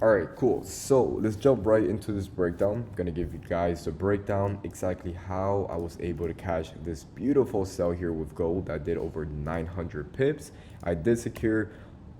All right, cool. So let's jump right into this breakdown. I'm gonna give you guys the breakdown exactly how I was able to cash this beautiful sell here with gold that did over 900 pips. I did secure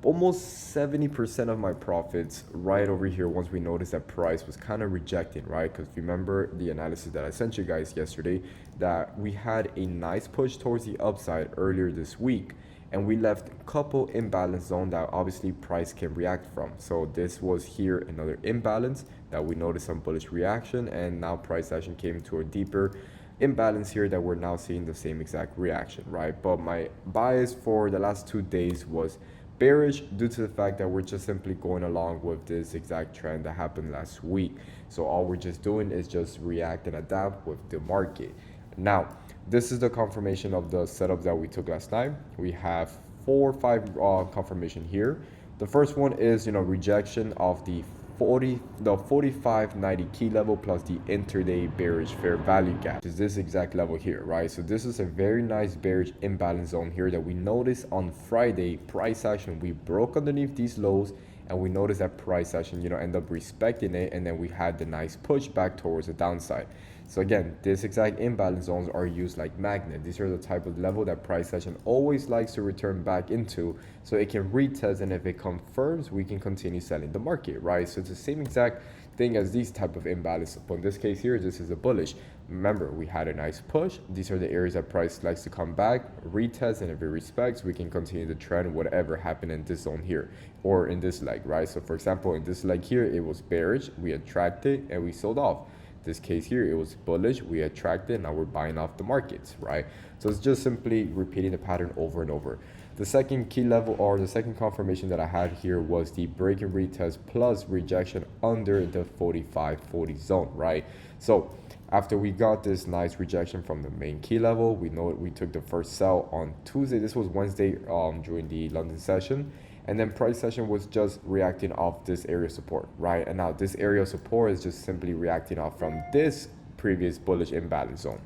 almost 70% of my profits right over here once we noticed that price was kind of rejecting, right? Because remember the analysis that I sent you guys yesterday that we had a nice push towards the upside earlier this week, and we left a couple imbalance zone that obviously price can react from. So this was here another imbalance that we noticed some bullish reaction, and now price action came to a deeper imbalance here that we're now seeing the same exact reaction, right? But my bias for the last 2 days was bearish due to the fact that we're just simply going along with this exact trend that happened last week. So all we're just doing is just react and adapt with the market. Now, this is the confirmation of the setup that we took last night. We have 4 or 5 confirmation here. The first one is, rejection of the 45.90 key level plus the intraday bearish fair value gap. Is this exact level here, right? So this is a very nice bearish imbalance zone here that we noticed on Friday price action. We broke underneath these lows, and we noticed that price action, end up respecting it, and then we had the nice push back towards the downside. So again, this exact imbalance zones are used like magnet. These are the type of level that price action always likes to return back into, so it can retest, and if it confirms, we can continue selling the market, right? So it's the same exact thing as these type of imbalance. But in this case here, this is a bullish. Remember, we had a nice push. These are the areas that price likes to come back, retest, and if it respects, we can continue the trend, whatever happened in this zone here or in this leg, right? So for example, in this leg here, it was bearish, we attracted, and we sold off. This case here, it was bullish, we attracted, now we're buying off the markets, right? So it's just simply repeating the pattern over and over. The second key level, or the second confirmation that I had here, was the break and retest plus rejection under the 45.40 zone, right? So after we got this nice rejection from the main key level, we know we took the first sell on Tuesday. This was Wednesday during the London session. And then price session was just reacting off this area of support, right? And now this area of support is just simply reacting off from this previous bullish imbalance zone,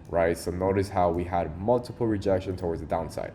right? So notice how we had multiple rejection towards the downside.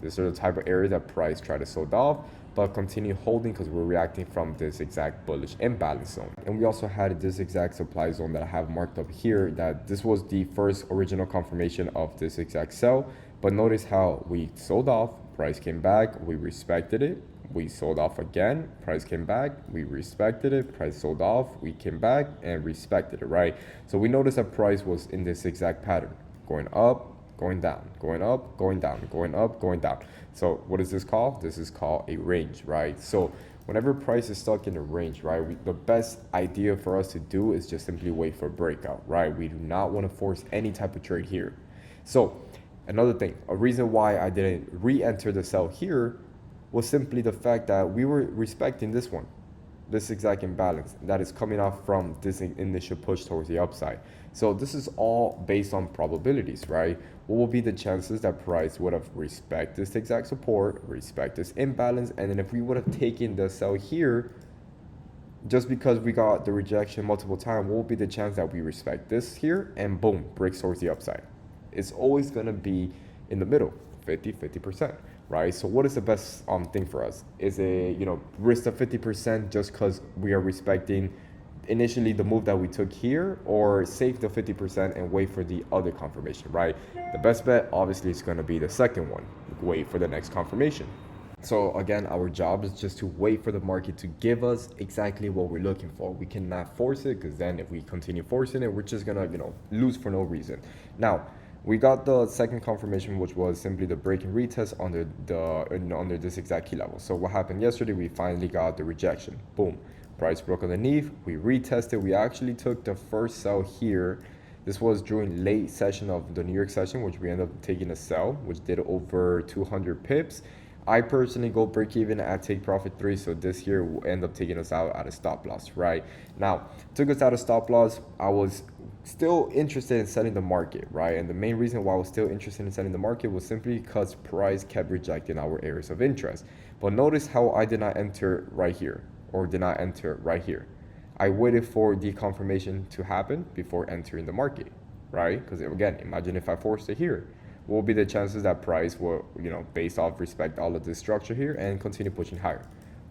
These are the type of areas that price tried to sold off, but continue holding because we're reacting from this exact bullish imbalance zone. And we also had this exact supply zone that I have marked up here, that this was the first original confirmation of this exact sell. But notice how we sold off, price came back, we respected it, we sold off again, price came back, we respected it, price sold off, we came back and respected it, right? So we noticed that price was in this exact pattern, going up, going down, going up, going down, going up, going down. So what is this called? This is called a range, right? So whenever price is stuck in a range, right, the best idea for us to do is just simply wait for a breakout, right? We do not want to force any type of trade here. So another thing, a reason why I didn't re-enter the sell here was simply the fact that we were respecting this one, this exact imbalance that is coming off from this initial push towards the upside. So this is all based on probabilities, right? What will be the chances that price would have respect this exact support, respect this imbalance, and then if we would have taken the sell here, just because we got the rejection multiple times, what will be the chance that we respect this here and boom, breaks towards the upside? It's always going to be in the middle, 50%, right? So what is the best thing for us? Is a, risk the 50% just because we are respecting initially the move that we took here, or save the 50% and wait for the other confirmation, right? The best bet obviously is going to be the second one, wait for the next confirmation. So again, our job is just to wait for the market to give us exactly what we're looking for. We cannot force it, because then if we continue forcing it, we're just gonna, lose for no reason. Now, we got the second confirmation, which was simply the break and retest under this exact key level. So what happened yesterday, we finally got the rejection. Boom, price broke underneath, we retested. We actually took the first sell here. This was during late session of the New York session, which we ended up taking a sell, which did over 200 pips. I personally go break even at take profit 3, so this here will end up taking us out at a stop loss, right? Now, took us out of stop loss. I was still interested in selling the market, right? And the main reason why I was still interested in selling the market was simply because price kept rejecting our areas of interest. But notice how I did not enter right here, or did not enter right here. I waited for the confirmation to happen before entering the market, right? Because again, imagine if I forced it here. What will be the chances that price will, based off respect all of this structure here and continue pushing higher?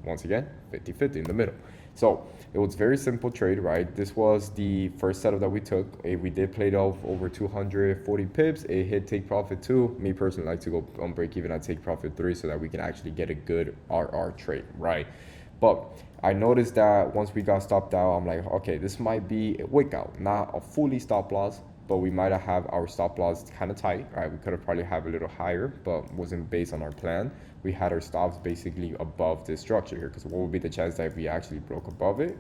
once again, 50-50 in the middle. So it was very simple trade, right? This was the first setup that we took. We did play it off over 240 pips. It hit take profit 2. Me personally like to go on break even at take profit 3 so that we can actually get a good RR trade, right? But I noticed that once we got stopped out, I'm like, okay, this might be a wick out, not a fully stop loss, but we might have our stop loss kind of tight, right? We could have probably have a little higher, but wasn't based on our plan. We had our stops basically above this structure here, because what would be the chance that we actually broke above it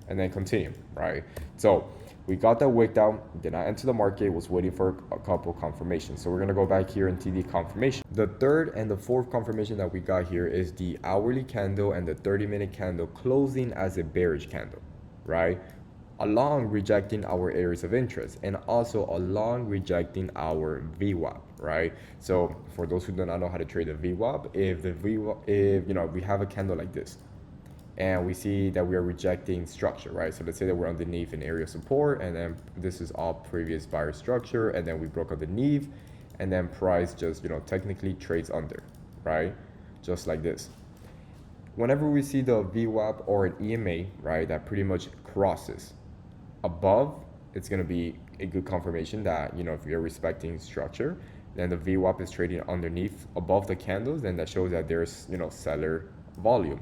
and then continue, right? So we got that wicked out, then I entered the market, was waiting for a couple confirmations. So we're gonna go back here into the confirmation. The third and the fourth confirmation that we got here is the hourly candle and the 30-minute candle closing as a bearish candle, right? Along rejecting our areas of interest and also along rejecting our VWAP, right? So for those who do not know how to trade the VWAP, if we have a candle like this and we see that we are rejecting structure, right? So let's say that we're underneath an area of support, and then this is all previous buyer structure, and then we broke underneath, and then price just technically trades under, right? Just like this. Whenever we see the VWAP or an EMA, right, that pretty much crosses above, it's going to be a good confirmation that if you're respecting structure, then the VWAP is trading underneath above the candles, then that shows that there's seller volume.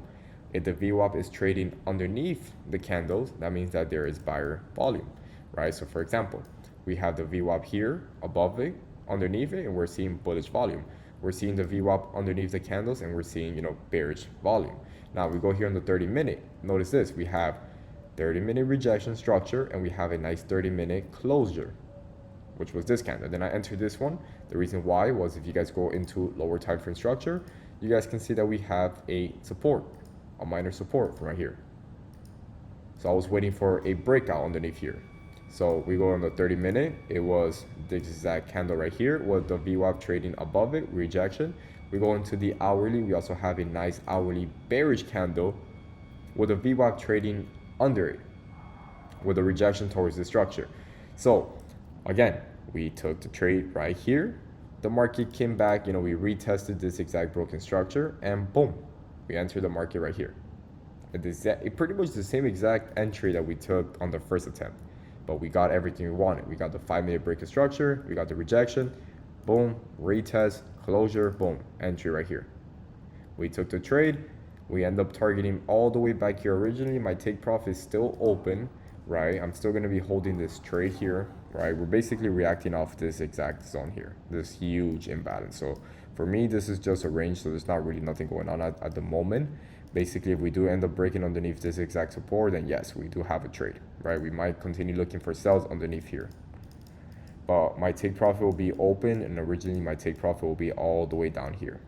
If the VWAP is trading underneath the candles, that means that there is buyer volume, right? So for example, we have the VWAP here above it, underneath it, and we're seeing bullish volume. We're seeing the VWAP underneath the candles, and we're seeing bearish volume. Now we go here on the 30-minute. Notice this, we have 30-minute rejection structure, and we have a nice 30-minute closure, which was this candle. Then I entered this one. The reason why was, if you guys go into lower time frame structure, you guys can see that we have a support, a minor support from right here. So I was waiting for a breakout underneath here. So we go on the 30-minute. It was this exact candle right here with the VWAP trading above it, rejection. We go into the hourly. We also have a nice hourly bearish candle with the VWAP trading under it, with a rejection towards the structure. So again, we took the trade right here. The market came back, we retested this exact broken structure, and boom, we entered the market right here. It pretty much the same exact entry that we took on the first attempt, but we got everything we wanted. We got the 5-minute break of structure, we got the rejection, boom, retest, closure, boom, entry right here. We took the trade. We end up targeting all the way back here. Originally, my take profit is still open, right? I'm still going to be holding this trade here, right? We're basically reacting off this exact zone here, this huge imbalance. So for me, this is just a range, so there's not really nothing going on at the moment. Basically, if we do end up breaking underneath this exact support, then yes, we do have a trade, right? We might continue looking for sells underneath here. But my take profit will be open, and originally my take profit will be all the way down here.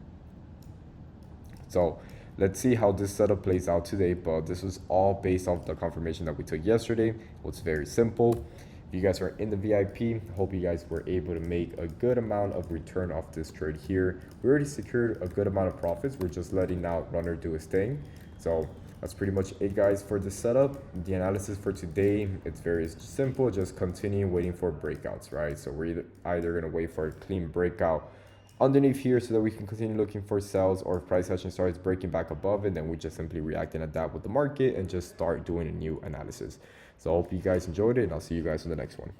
So let's see how this setup plays out today, but this was all based off the confirmation that we took yesterday. It was very simple. If you guys are in the VIP, hope you guys were able to make a good amount of return off this trade here. We already secured a good amount of profits. We're just letting out runner do his thing. So that's pretty much it, guys, for the setup. The analysis for today, it's very simple. Just continue waiting for breakouts, right? So we're either going to wait for a clean breakout underneath here so that we can continue looking for sells, or if price action starts breaking back above it, then we just simply react and adapt with the market and just start doing a new analysis. So I hope you guys enjoyed it, and I'll see you guys in the next one.